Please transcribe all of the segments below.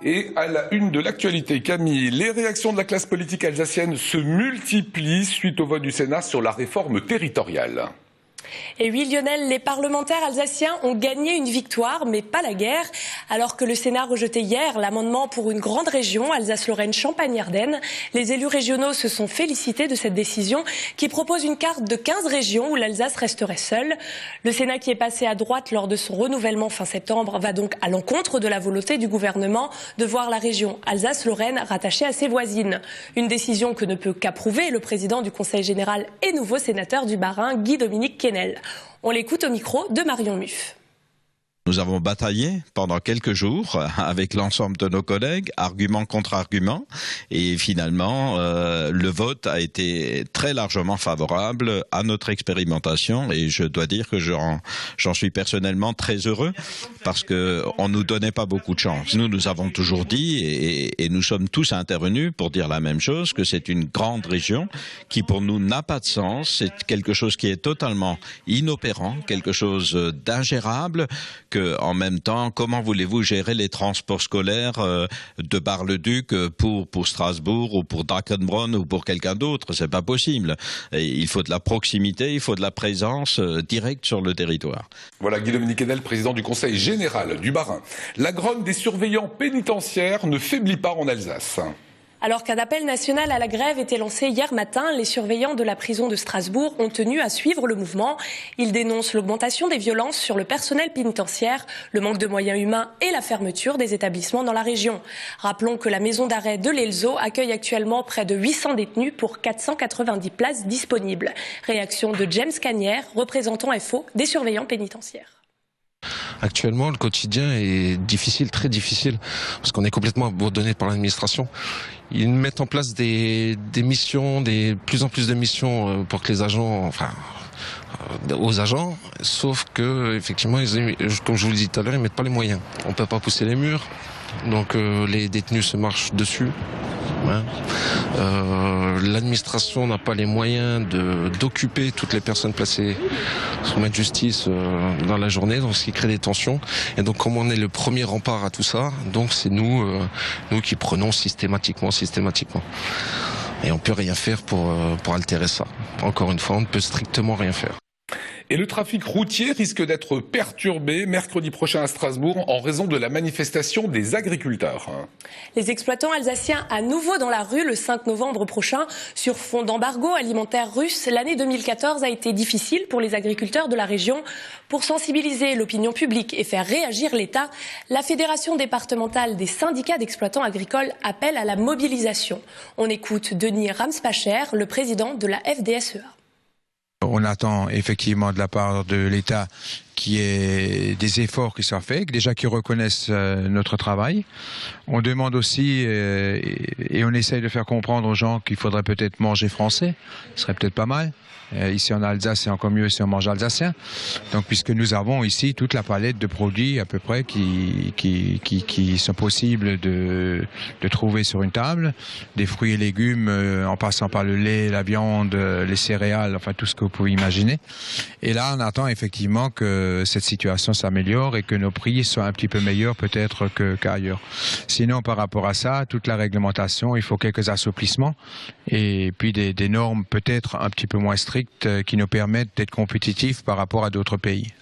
Et à la une de l'actualité, Camille, les réactions de la classe politique alsacienne se multiplient suite au vote du Sénat sur la réforme territoriale. Et oui, Lionel, les parlementaires alsaciens ont gagné une victoire, mais pas la guerre. Alors que le Sénat rejetait hier l'amendement pour une grande région, Alsace-Lorraine-Champagne-Ardenne, les élus régionaux se sont félicités de cette décision qui propose une carte de 15 régions où l'Alsace resterait seule. Le Sénat, qui est passé à droite lors de son renouvellement fin septembre, va donc à l'encontre de la volonté du gouvernement de voir la région Alsace-Lorraine rattachée à ses voisines. Une décision que ne peut qu'approuver le président du Conseil général et nouveau sénateur du Bas-Rhin, Guy-Dominique Kennel. On l'écoute au micro de Marion Muff. Nous avons bataillé pendant quelques jours avec l'ensemble de nos collègues, argument contre argument, et finalement le vote a été très largement favorable à notre expérimentation, et je dois dire que j'en suis personnellement très heureux parce que on nous donnait pas beaucoup de chance. Nous avons toujours dit, et nous sommes tous intervenus pour dire la même chose, que c'est une grande région qui pour nous n'a pas de sens, c'est quelque chose qui est totalement inopérant, quelque chose d'ingérable. Que, en même temps, comment voulez-vous gérer les transports scolaires de Bar-le-Duc pour Strasbourg ou pour Drakenbronn ou pour quelqu'un d'autre? C'est pas possible. Et il faut de la proximité, il faut de la présence directe sur le territoire. Voilà Guy-Dominique Kennel, président du Conseil général du Bas-Rhin. La grogne des surveillants pénitentiaires ne faiblit pas en Alsace. Alors qu'un appel national à la grève était lancé hier matin, les surveillants de la prison de Strasbourg ont tenu à suivre le mouvement. Ils dénoncent l'augmentation des violences sur le personnel pénitentiaire, le manque de moyens humains et la fermeture des établissements dans la région. Rappelons que la maison d'arrêt de l'Elzo accueille actuellement près de 800 détenus pour 490 places disponibles. Réaction de James Canière, représentant FO des surveillants pénitentiaires. Actuellement, le quotidien est difficile, très difficile, parce qu'on est complètement abandonné par l'administration. Ils mettent en place des missions, plus en plus de missions pour que les agents, aux agents, sauf que effectivement, comme je vous le disais tout à l'heure, ils mettent pas les moyens. On peut pas pousser les murs, donc les détenus se marchent dessus. Hein. L'administration n'a pas les moyens d'occuper toutes les personnes placées sous main de justice dans la journée, donc ce qui crée des tensions. Et donc comme on est le premier rempart à tout ça, donc c'est nous qui prenons systématiquement. Et on peut rien faire pour altérer ça. Encore une fois, on ne peut strictement rien faire. Et le trafic routier risque d'être perturbé mercredi prochain à Strasbourg en raison de la manifestation des agriculteurs. Les exploitants alsaciens à nouveau dans la rue le 5 novembre prochain sur fond d'embargo alimentaire russe. L'année 2014 a été difficile pour les agriculteurs de la région. Pour sensibiliser l'opinion publique et faire réagir l'État, la Fédération départementale des syndicats d'exploitants agricoles appelle à la mobilisation. On écoute Denis Ramspacher, le président de la FDSEA. On attend effectivement de la part de l'État qu'il y ait des efforts qui soient faits, déjà qu'ils reconnaissent notre travail. On demande aussi, et on essaye de faire comprendre aux gens qu'il faudrait peut-être manger français, ce serait peut-être pas mal. Ici en Alsace, c'est encore mieux si on mange alsacien. Donc, puisque nous avons ici toute la palette de produits à peu près qui sont possibles de trouver sur une table, des fruits et légumes, en passant par le lait, la viande, les céréales, enfin tout ce que vous pouvez imaginer. Et là, on attend effectivement que cette situation s'améliore et que nos prix soient un petit peu meilleurs peut-être qu'ailleurs. Sinon, par rapport à ça, toute la réglementation, il faut quelques assouplissements et puis des normes peut-être un petit peu moins strictes qui nous permettent d'être compétitifs par rapport à d'autres pays.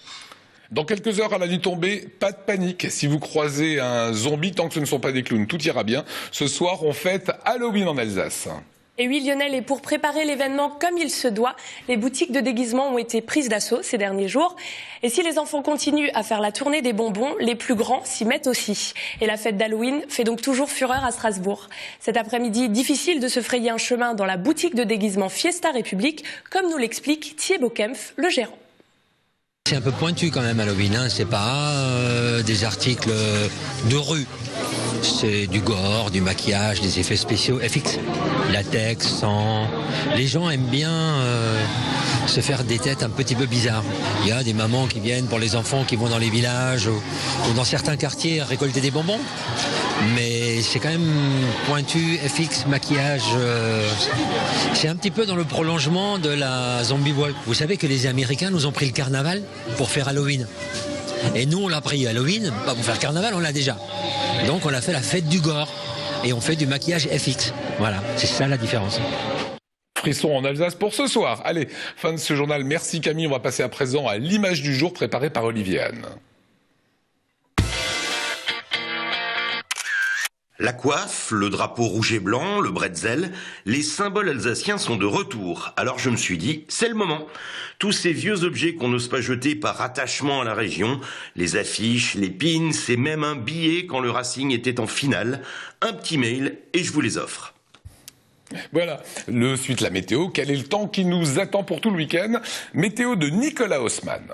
Dans quelques heures à la nuit tombée, pas de panique. Si vous croisez un zombie, tant que ce ne sont pas des clowns, tout ira bien. Ce soir, on fête Halloween en Alsace. Et oui, Lionel, et pour préparer l'événement comme il se doit, les boutiques de déguisement ont été prises d'assaut ces derniers jours. Et si les enfants continuent à faire la tournée des bonbons, les plus grands s'y mettent aussi. Et la fête d'Halloween fait donc toujours fureur à Strasbourg. Cet après-midi, difficile de se frayer un chemin dans la boutique de déguisement Fiesta République, comme nous l'explique Thierry Bockenf, le gérant. C'est un peu pointu quand même Halloween, hein. C'est pas des articles de rue. C'est du gore, du maquillage, des effets spéciaux, FX, latex, sang. Les gens aiment bien se faire des têtes un petit peu bizarres. Il y a des mamans qui viennent pour les enfants qui vont dans les villages ou dans certains quartiers récolter des bonbons. Mais c'est quand même pointu, FX, maquillage. C'est un petit peu dans le prolongement de la zombie walk. Vous savez que les Américains nous ont pris le carnaval pour faire Halloween. Et nous, on l'a pris Halloween, pas pour faire carnaval, on l'a déjà. Donc on a fait la fête du gore. Et on fait du maquillage FX. Voilà, c'est ça la différence. Frisson en Alsace pour ce soir. Allez, fin de ce journal. Merci Camille. On va passer à présent à l'image du jour préparée par Olivier Anne. La coiffe, le drapeau rouge et blanc, le bretzel, les symboles alsaciens sont de retour. Alors je me suis dit, c'est le moment. Tous ces vieux objets qu'on n'ose pas jeter par attachement à la région, les affiches, les pins et même un billet quand le Racing était en finale, un petit mail et je vous les offre. Voilà, suite la météo. Quel est le temps qui nous attend pour tout le week-end? Météo de Nicolas Haussmann.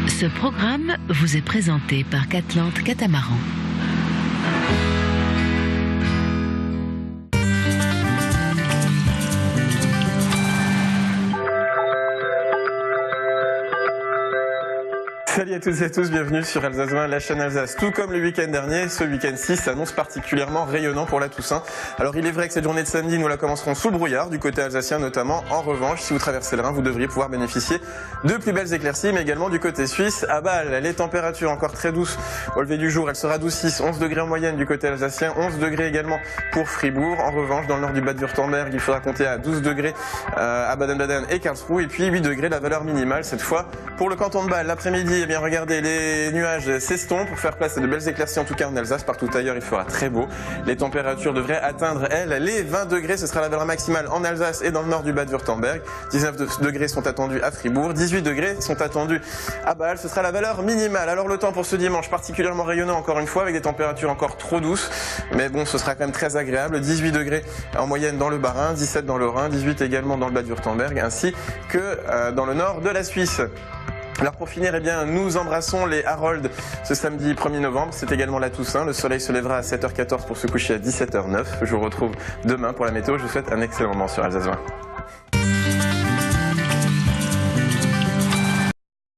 Ce programme vous est présenté par Catlante Catamaran. Salut à toutes et à tous, bienvenue sur Alsace 20, la chaîne Alsace. Tout comme le week-end dernier, ce week-end-ci s'annonce particulièrement rayonnant pour la Toussaint. Alors il est vrai que cette journée de samedi, nous la commencerons sous le brouillard, du côté alsacien notamment. En revanche, si vous traversez le Rhin, vous devriez pouvoir bénéficier de plus belles éclaircies, mais également du côté suisse. À Bâle, les températures encore très douces au lever du jour, elles se radoucissent, 11 degrés en moyenne du côté alsacien, 11 degrés également pour Fribourg. En revanche, dans le nord du Bade-Württemberg, il faudra compter à 12 degrés à Baden-Baden et Karlsruhe, et puis 8 degrés la valeur minimale cette fois pour le canton de Bâle. L'après-midi, eh bien regardez, les nuages s'estompent pour faire place à de belles éclaircies, en tout cas en Alsace. Partout ailleurs, il fera très beau. Les températures devraient atteindre, elles, les 20 degrés. Ce sera la valeur maximale en Alsace et dans le nord du Bade-Württemberg. 19 degrés sont attendus à Fribourg. 18 degrés sont attendus à Bâle. Ce sera la valeur minimale. Alors le temps pour ce dimanche, particulièrement rayonnant encore une fois, avec des températures encore trop douces. Mais bon, ce sera quand même très agréable. 18 degrés en moyenne dans le Bas-Rhin, 17 dans le Rhin, 18 également dans le Bade-Württemberg, ainsi que dans le nord de la Suisse. Alors pour finir, eh bien, nous embrassons les Harold ce samedi 1er novembre. C'est également la Toussaint. Le soleil se lèvera à 7h14 pour se coucher à 17h09. Je vous retrouve demain pour la météo. Je vous souhaite un excellent moment sur Alsace 20.